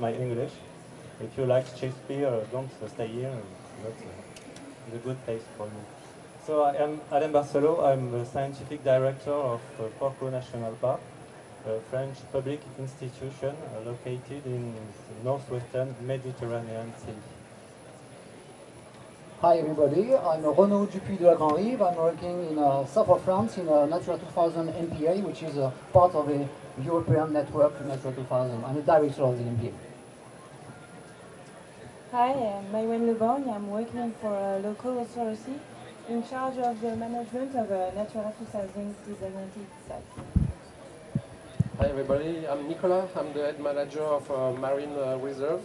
my English. If you like Shakespeare, don't stay here. Not the good place for you. So I am Alain Barcelot. I'm the scientific director of Porquerolles National Park, a French public institution located in the northwestern Mediterranean Sea. Hi everybody, I'm Renaud Dupuis de la Grand-Rive. I'm working in south of France in Natura 2000 MPA, which is a part of a European network, Natura 2000. I'm the director of the MPA. Hi, I'm Maïwen Leborgne. I'm working for a local authority in charge of the management of a Natura 2000 designated site. Hi everybody, I'm Nicolas. I'm the head manager of a marine reserve,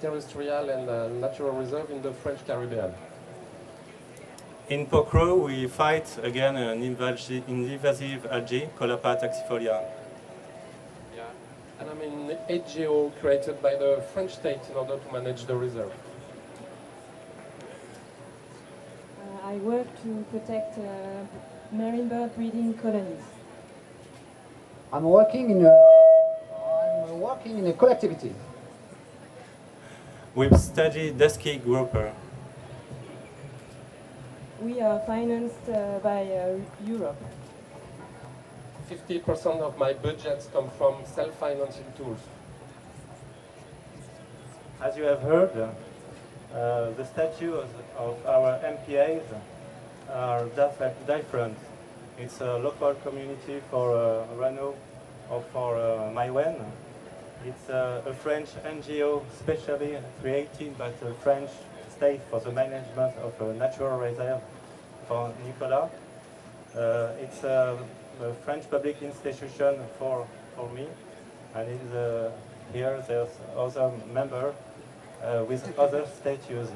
terrestrial and natural reserve in the French Caribbean. In Porquerolles, we fight against an invasive algae, Colopa taxifolia. Yeah, and I'm in HGO created by the French state in order to manage the reserve. I work to protect marine bird breeding colonies. I'm working in a collectivity. We've studied Dusky grouper. We are financed by Europe. 50% of my budgets come from self-financing tools. As you have heard, the statutes of our MPAs are different. It's a local community for Renaud or for Maïwen. It's a French NGO specially created by the French state for the management of a natural reserve for Nicolas. It's a French public institution for me, and here there's other member with other statues.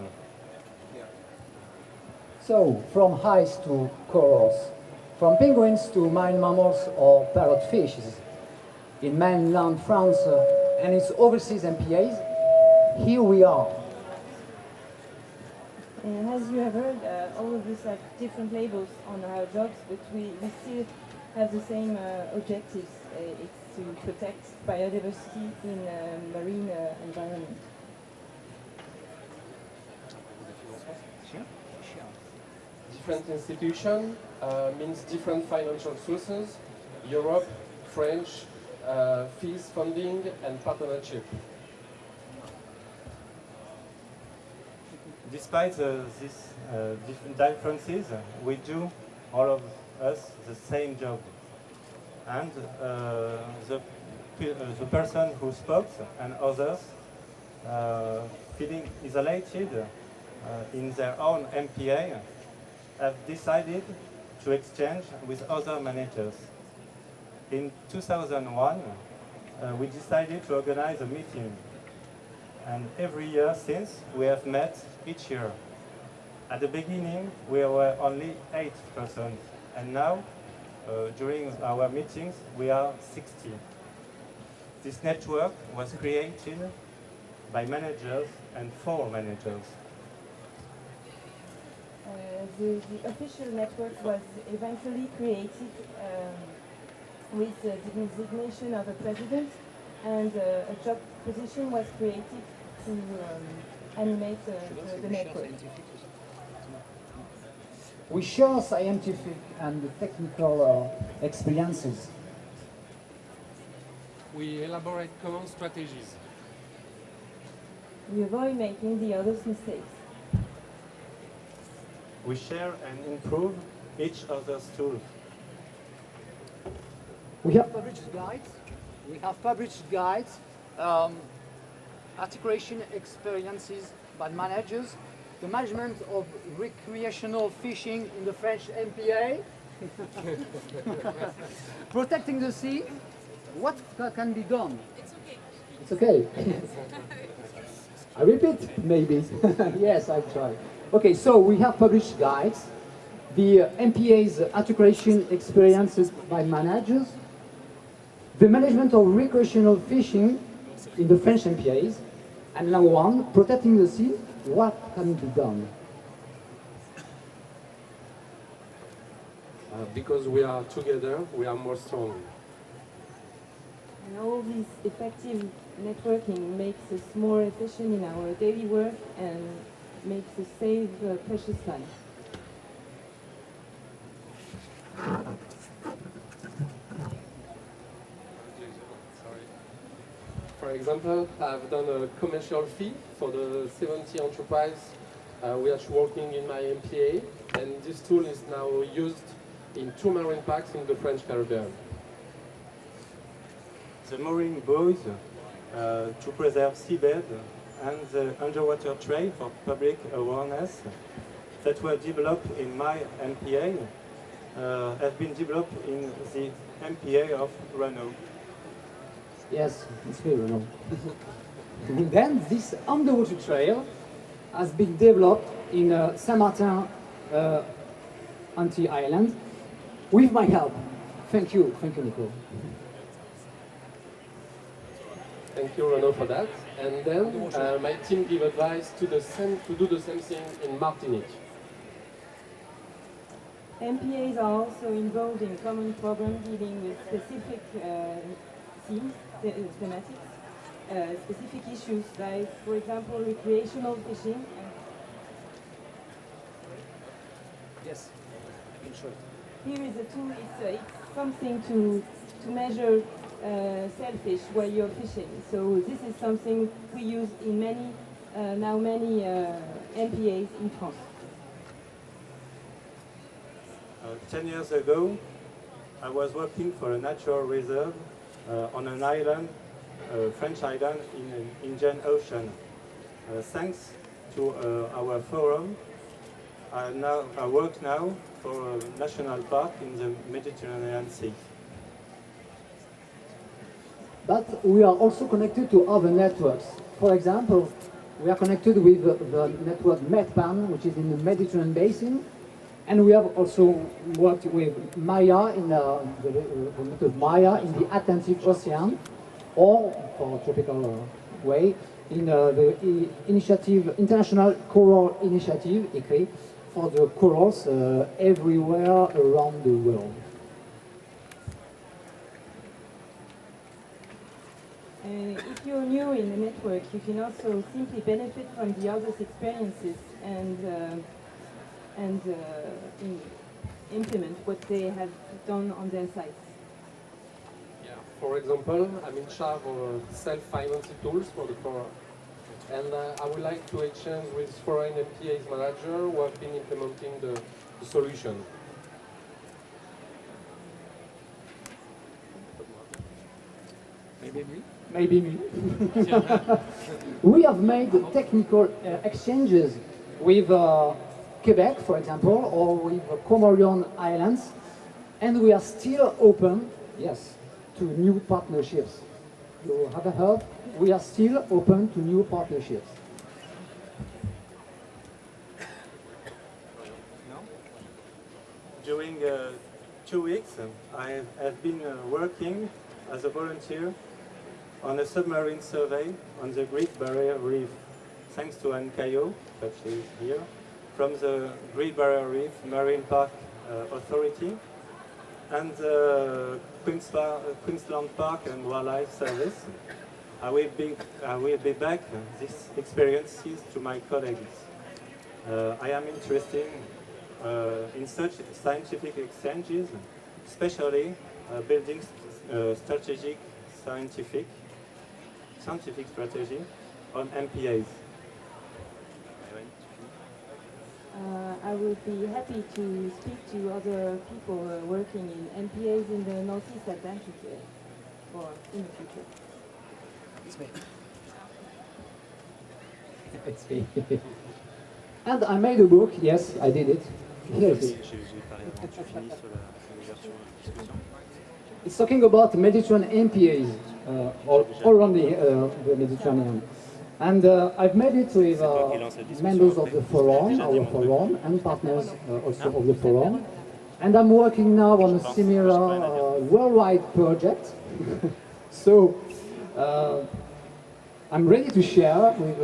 So, from ice to corals, from penguins to marine mammals or parrotfishes, in mainland France and its overseas MPAs, here we are. And as you have heard, all of these have different labels on our jobs, but we still have the same objectives. It's to protect biodiversity in marine environment. Different institution means different financial sources, Europe, French, fees, funding and partnership. Despite these different differences, we do, all of us, the same job. And the person who spoke and others feeling isolated in their own MPA have decided to exchange with other managers. In 2001, we decided to organize a meeting. And every year since, we have met each year. At the beginning, we were only 8 persons, and now, during our meetings, we are 60. This network was created by managers and for managers. The official network was eventually created with the designation of a president, and a job position was created to animate the network. We share scientific and technical experiences. We elaborate common strategies. We avoid making the others' mistakes. We share and improve each other's tools. We have published guides. Articulation experiences by managers, the management of recreational fishing in the French MPA, protecting the sea. What can be done? It's okay. I repeat, maybe. Yes, I try. Okay, so we have published guides, the MPA's articulation experiences by managers, the management of recreational fishing in the French MPAs, and number one, protecting the sea. What can be done? Because we are together, we are more strong. And all this effective networking makes us more efficient in our daily work and makes us save precious time. For example, I've done a commercial fee for the 70 enterprise which are working in my MPA, and this tool is now used in 2 marine parks in the French Caribbean. The marine buoys to preserve seabed and the underwater tray for public awareness that were developed in my MPA have been developed in the MPA of Renault. Yes, it's very well. And then this underwater trail has been developed in Saint-Martin anti-island with my help. Thank you, Nico. Thank you, Renaud, for that. And then my team give advice to do the same thing in Martinique. MPAs are also involved in common programs dealing with specific themes, thematics, specific issues like, for example, recreational fishing. Yes, in short. Here is a tool, it's something to measure sailfish while you're fishing. So this is something we use in many MPAs in France. 10 years ago, I was working for a natural reserve on an island, a French island in the Indian Ocean. Thanks to our forum, I work now for a national park in the Mediterranean Sea. But we are also connected to other networks. For example, we are connected with the network MEDPAN, which is in the Mediterranean Basin. And we have also worked with Maya in the method Maya in the Atlantic Ocean, or for tropical way, in the initiative, International Coral Initiative, ICRI, for the corals everywhere around the world. If you're new in the network, you can also simply benefit from the others' experiences and implement what they have done on their sites. Yeah. For example, I'm in charge of self-financing tools for the forum. And I would like to exchange with foreign MPA's manager who have been implementing the solution. Maybe me. We have made technical exchanges with Quebec, for example, or with Comorian Islands, and we are still open, yes, to new partnerships. You haven't heard? We are still open to new partnerships. During 2 weeks, I have been working as a volunteer on a submarine survey on the Great Barrier Reef, thanks to Anne Caillot, that she is here, from the Great Barrier Reef Marine Park Authority and the Queensland Park and Wildlife Service. I will be back these experiences to my colleagues. I am interested in such scientific exchanges, especially building strategic scientific strategy on MPAs. I would be happy to speak to other people working in MPAs in the Northeast Atlantic or in the future. It's me. It's me. And I made a book, yes, I did it. Here it is. It's talking about Mediterranean MPAs all around the Mediterranean. And I've made it with members of the forum, our forum, and partners also of the forum. And I'm working now on a similar worldwide project. So I'm ready to share with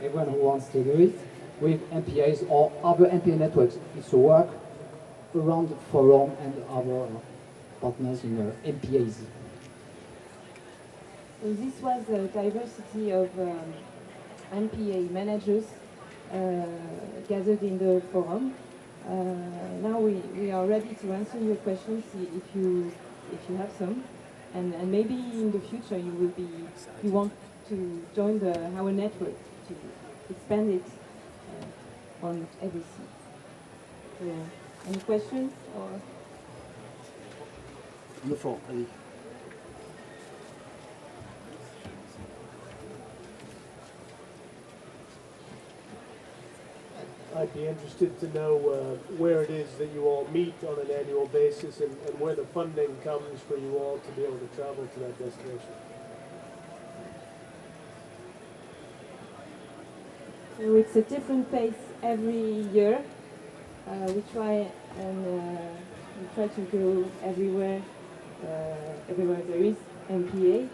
everyone who wants to do it, with MPAs or other MPA networks. It's a work around the forum and other partners in the MPAs. So this was a diversity of MPA managers gathered in the forum. Now we are ready to answer your questions if you have some, and maybe in the future you want to join our network to expand it on everything. So, any questions or? Le fond, allez. I'd be interested to know where it is that you all meet on an annual basis and where the funding comes for you all to be able to travel to that destination. So it's a different pace every year. We try to go everywhere there is MPA.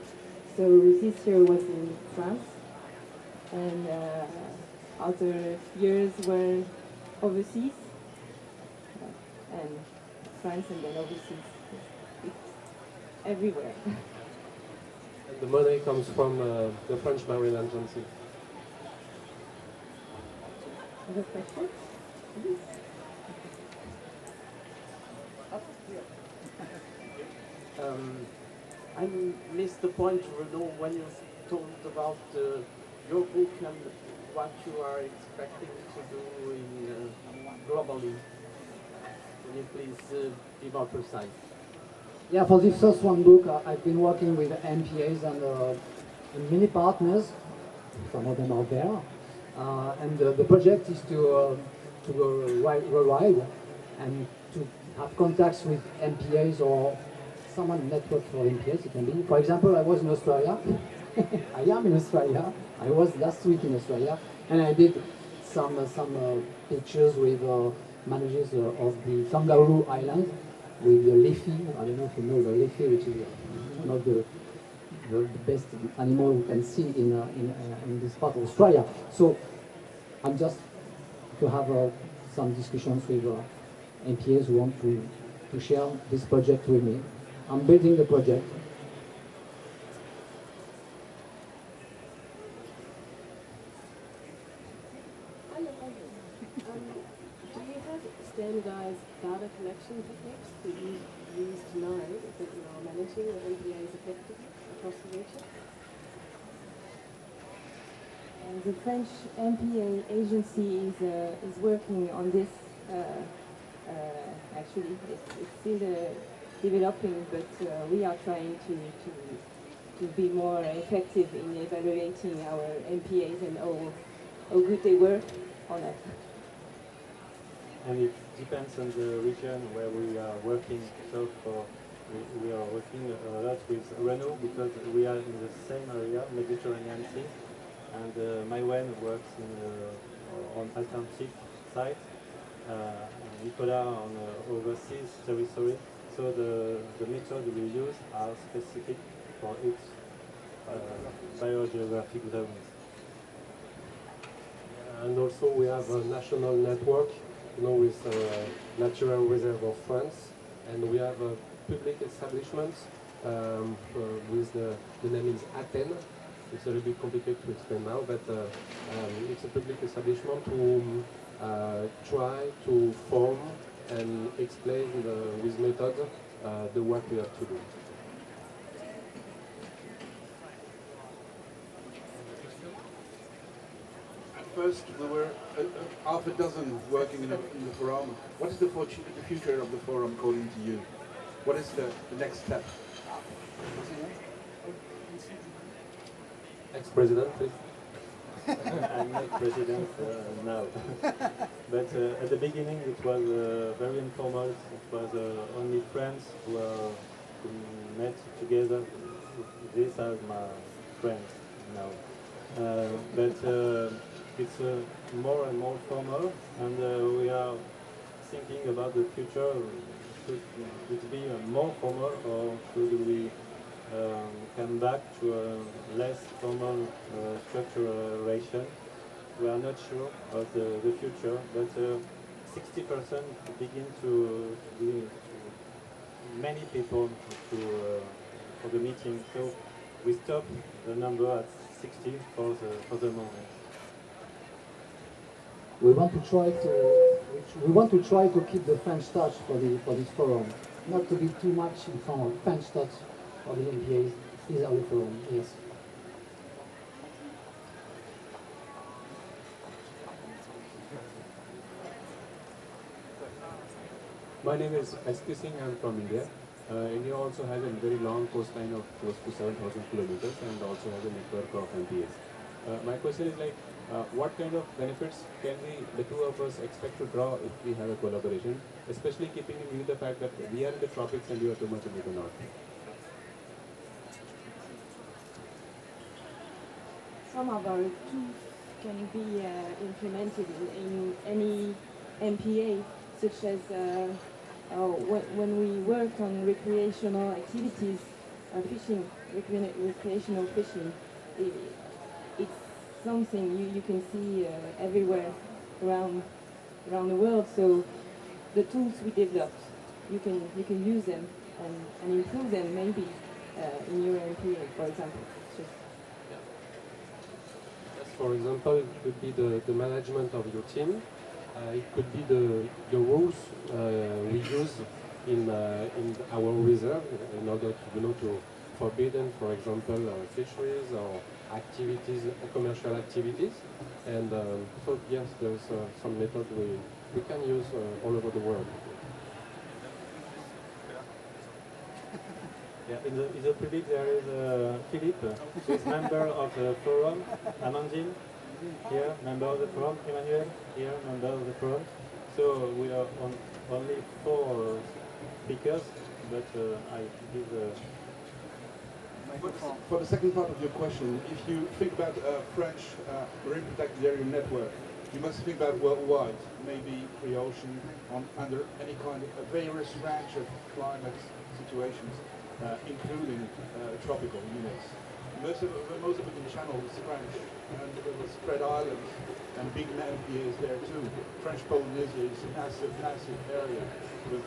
So this year was in France, and other years were overseas, and France and then overseas. It's everywhere. And the money comes from the French Marine Agency. Other questions? I missed the point, Renaud, when you talked about your book and what you are expecting to do in, globally. Can you please be more precise? Yeah, for this first one book, I've been working with MPAs and many partners. Some of them are there. And the project is to go worldwide and to have contacts with MPAs or someone network for MPAs, it can be. For example, I was in Australia. I am in Australia. I was last week in Australia, and I did some pictures with managers of the Kangaroo Island with the Liffey. I don't know if you know the Liffey, which is one of the best animal we can see in this part of Australia. So I'm just to have some discussions with MPAs who want to share this project with me. I'm building the project. Do you have standardized data collection techniques that you use to know that you are managing the MPAs effectively across the region? And the French MPA agency is working on this. Actually, it's still developing, but we are trying to be more effective in evaluating our MPAs and how good they work on it. And it depends on the region where we are working. So we are working a lot with Renault because we are in the same area, Mediterranean Sea, and Maïwen works on Atlantic side, Nicolas on overseas territory. So the method we use are specific for each biogeographic zones. And also we have a national network, with Natural Reserve of France, and we have a public establishment with the name is Athènes. It's a little bit complicated to explain now, but it's a public establishment who try to form and explain with method the work we have to do. First, we were half a dozen working in the forum. What is the future of the forum according to you? What is the next step? Ex-president, please. I'm not president now. But at the beginning it was very informal. It was only friends who met together. These are my friends now. But it's more and more formal, and we are thinking about the future. Should it be more formal, or should we come back to a less formal structuration? We are not sure about the future, but 60% begin to be many people for the meeting. So we stopped the number at 60 for the moment. We want to try to keep the French touch for this forum, not to be too much in front of French touch for the MPAs is our forum. Yes. My name is S.P. Singh. I'm from India. India also has a very long coastline of close to 7,000 kilometers and also has a network of MPAs. My question is like, what kind of benefits can the two of us expect to draw if we have a collaboration, especially keeping in view the fact that we are in the tropics and you are too much in the north? Some of our tools can be implemented in any MPA, such as when we work on recreational activities, fishing, recreational fishing. It's something you can see everywhere around the world. So the tools we developed, you can use them and improve them maybe in your MPA, for example. Just For example, it could be the management of your team. It could be the rules we use in our reserve in order to forbidden, for example, fisheries or activities, commercial activities. And so yes, there's some method we can use all over the world. Yeah, in the public there is Philippe, who is member of the forum, Amandine, here, member of the forum, Emmanuel, here, member of the forum. So we are only 4 speakers, but I give For the second part of your question, if you think about French marine protected area network, you must think about worldwide, maybe pre-ocean, under any kind of a various range of climate situations, including tropical units. Most of it in Channel is French, and there were spread islands and big MPAs there too. French Polynesia is a massive area with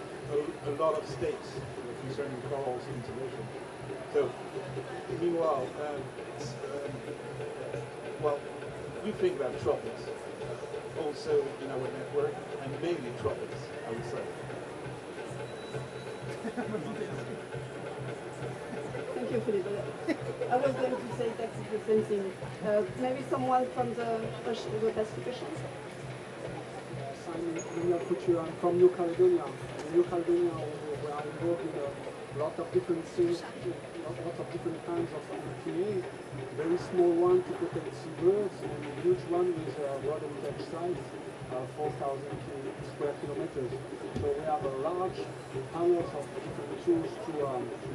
a lot of states concerning corals conservation. So, meanwhile, well, we think about tropics also in our network, and mainly tropics, I would say. Thank you, Philippe. I was going to say exactly the same thing. Maybe someone from the Pacifications? Yes, I'm Daniel Couture. I'm from New Caledonia. In New Caledonia, we are involved in a lot of different things, lots of different kinds of MPA. Very small one to protect seabirds, and a huge one with water catch size, 4,000 square kilometers. So we have a large panels of different tools to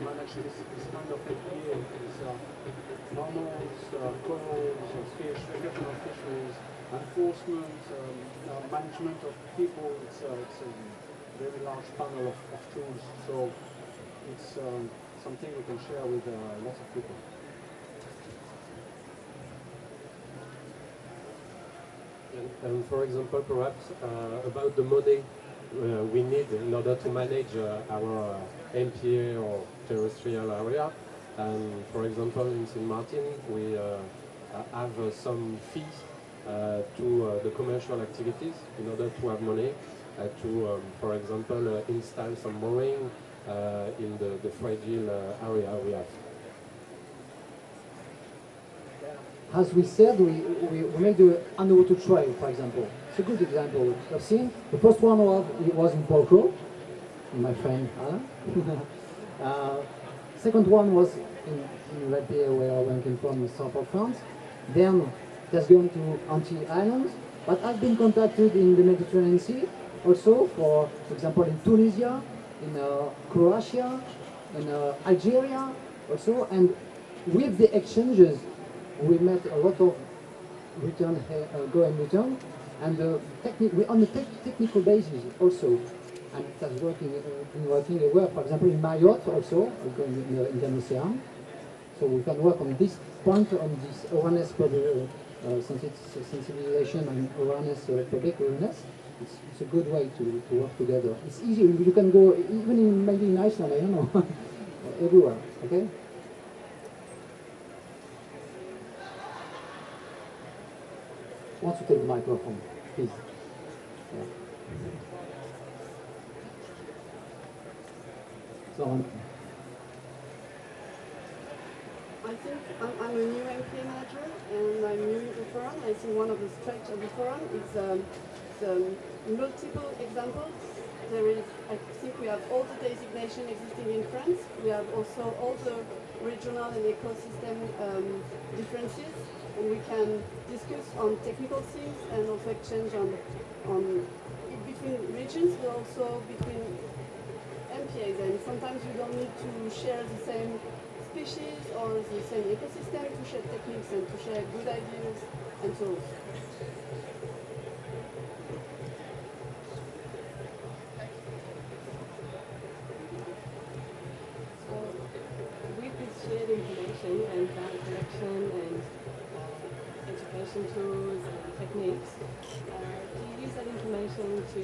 manage this kind of MPA. With mammals, corals, fish, recreational fisheries, enforcement, management of people. It's a very large panel of tools. So it's something we can share with lots of people. And for example, perhaps about the money we need in order to manage our MPA or terrestrial area. And for example, in Saint Martin, we have some fees to the commercial activities in order to have money to, for example, install some mooring in the fragile area we have. As we said, we made the underwater trail, for example. It's a good example. I've seen the first one was in Porto, my friend Alain. Second one was in Red Bay, where I came from, in south of France. Then that's going to Antilles Islands. But I've been contacted in the Mediterranean Sea, also for example, in Tunisia, in Croatia, in Algeria, also. And with the exchanges, we met a lot of return, go and return, and we on the technical basis also, and it has working well. For example, in Mayotte also, going in the Indian Ocean, so we can work on this point, on this awareness for the sensibilization and awareness, public awareness. It's a good way to work together. It's easy. You can go even maybe in Iceland, I don't know, everywhere. Okay. wants to take the microphone, please? Yeah. So, I think I'm a new MPA manager and I'm new to the forum. I think one of the strengths of the forum is the multiple examples. There is, I think we have all the designation existing in France. We have also all the regional and ecosystem differences, and we can discuss on technical things and also exchange on between regions, but also between MPAs. And sometimes you don't need to share the same species or the same ecosystem to share techniques and to share good ideas and tools. We could share information and data collection and education tools and techniques. Do you use that information to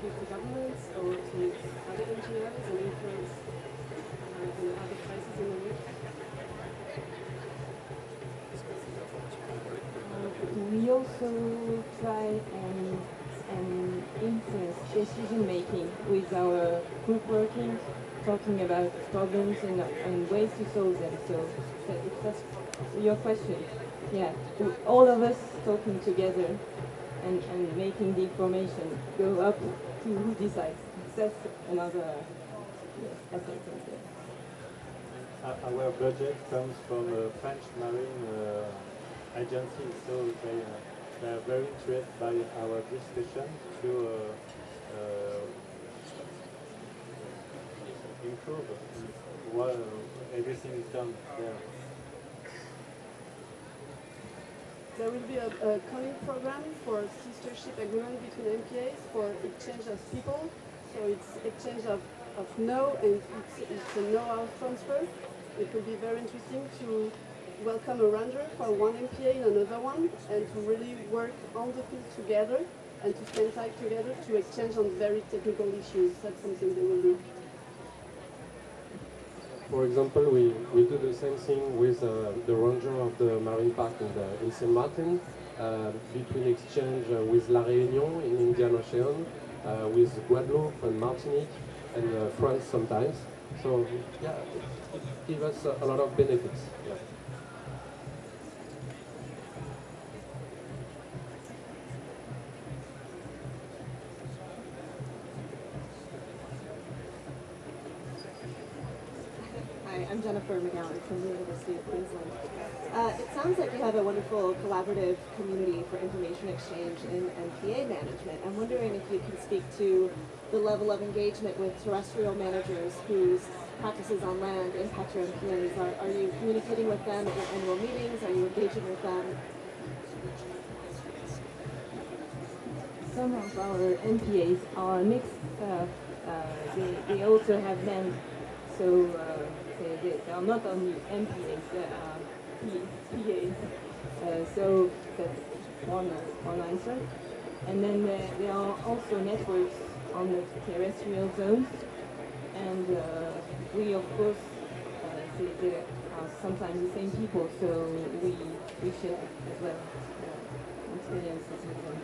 give to governments or to other NGOs and influence in other places in the world? We also try and influence decision making with our group working, talking about problems and ways to solve them. So if that's your question, yeah, all of us talking together and making the information go up to who decides. That's another aspect of it. Our budget comes from a French Marine agency, so they are very interested by our discussion to improve what everything is done there. There will be a coming program for sistership agreement between MPAs for exchange of people. So it's exchange of know and it's a know-how transfer. It will be very interesting to welcome a ranger for one MPA in another one and to really work on the field together and to spend time together to exchange on very technical issues. That's something they will do. For example, we do the same thing with the ranger of the marine park in Saint Martin, between exchange with La Réunion in Indian Ocean, with Guadeloupe and Martinique, and France sometimes. So yeah, it gives us a lot of benefits. Yeah. Hi, I'm Jennifer McGowan from the University of Queensland. It sounds like you have a wonderful collaborative community for information exchange in MPA management. I'm wondering if you can speak to the level of engagement with terrestrial managers whose practices on land impact your MPAs. Are you communicating with them at your annual meetings? Are you engaging with them? Some of our MPAs are mixed. They also have land, so they are not only MPAs, they are PAs. So that's one answer. And then there are also networks on the terrestrial zones, and we of course they are sometimes the same people, so we share as well experiences with them.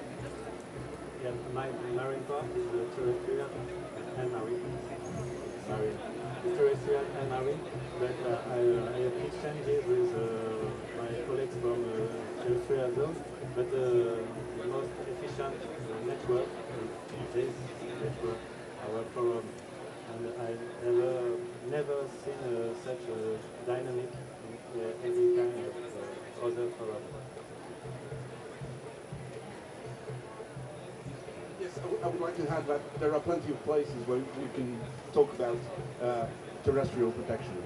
Yeah, my marine park is terrestrial and marine. Terrestrial and marine, but I have exchanges with my colleagues from terrestrial zone, but the most efficient network is this network, our forum, and I never seen such a dynamic in any kind of other forum. Yes, I would like to add that there are plenty of places where we can talk about terrestrial protection.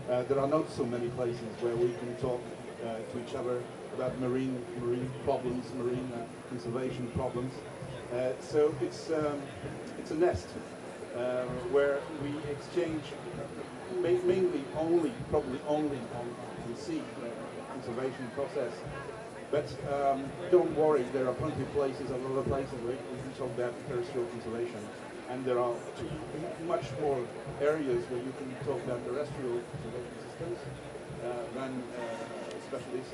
There are not so many places where we can talk to each other about marine problems, marine conservation problems. So it's a nest where we exchange mainly probably only on the sea conservation process. But don't worry, there are plenty of places, a lot of places where we can talk about terrestrial conservation. And there are much more areas where you can talk about terrestrial conservation systems than specialist,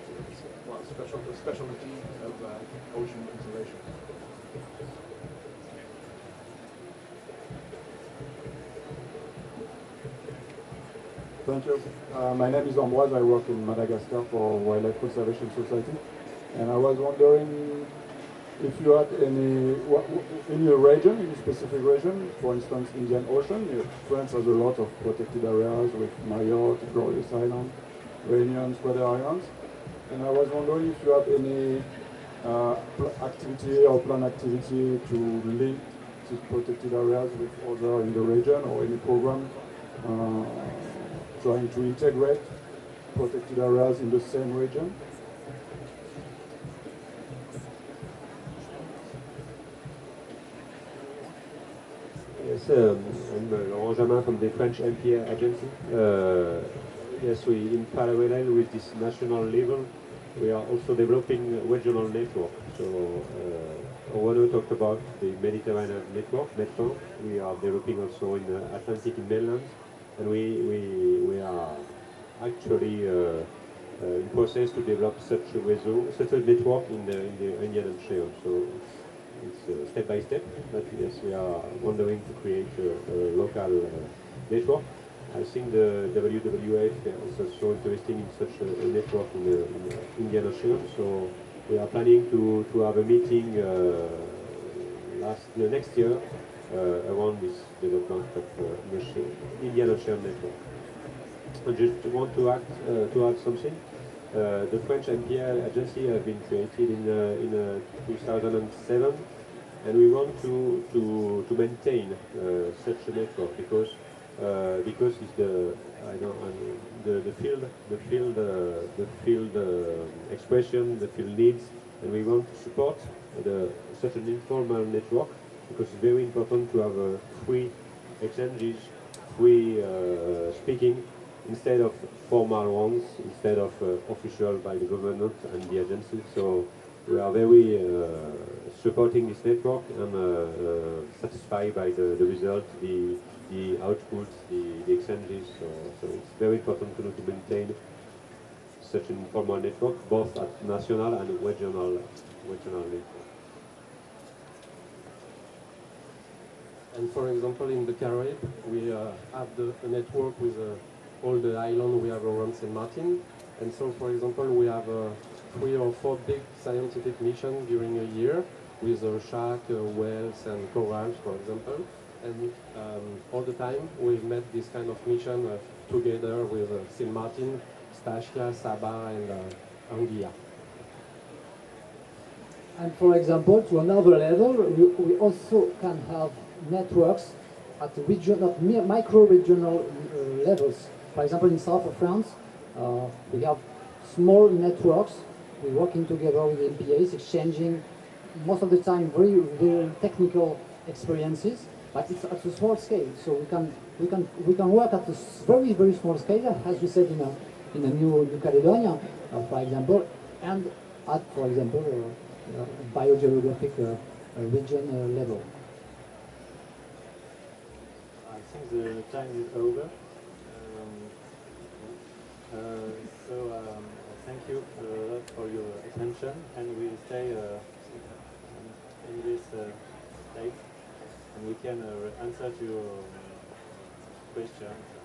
specialty of ocean conservation. Thank you. My name is Ambroise. I work in Madagascar for Wildlife Conservation Society. And I was wondering if you had in your region, in a specific region, for instance, Indian Ocean. France has a lot of protected areas with Mayotte, Glorious Island, Réunion, Squatter Islands. And I was wondering if you have any activity or plan activity to link these protected areas with other in the region, or any program trying to integrate protected areas in the same region. Yes, I'm Laurent Jamin from the French MPA agency. Yes, we, in parallel with this national level, we are also developing a regional network. So, Oano talked about the Mediterranean network, MEDFAN. We are developing also in the Atlantic in mainland, and we are actually in process to develop such a réseau, such a network in the Indian Ocean. So it's step by step, but yes, we are wondering to create a local network. I think the WWF is also interested in such a network in the Indian Ocean. So we are planning to have a meeting next year around this development of Indian Ocean network. I just want to add something. The French MPA agency has been created in 2007, and we want to maintain such a network because it's the field expression, the field needs, and we want to support such an informal network because it's very important to have free exchanges, free speaking, instead of formal ones, instead of official by the government and the agencies. So we are very supporting this network and satisfied by the result, the outputs, the exchanges. So it's very important to maintain such an informal network, both at national and regional network. And for example, in the Caribbean, we have a network with all the islands we have around Saint Martin. And so, for example, we have 3 or 4 big scientific missions during a year with shark, whales, and corals, for example. And all the time we've met this kind of mission together with Saint Martin, Statia, Saba, and Anguilla. And for example, to another level, we also can have networks at regional, micro-regional levels. For example, in south of France, we have small networks. We're working together with MPAs, exchanging most of the time very technical experiences, but it's at a small scale. So we can work at a very small scale, as you said in a New Caledonia, for example, and at, for example, biogeographic region level. I think the time is over. Thank you a lot for your attention, and we stay in this state, and we can answer to your questions.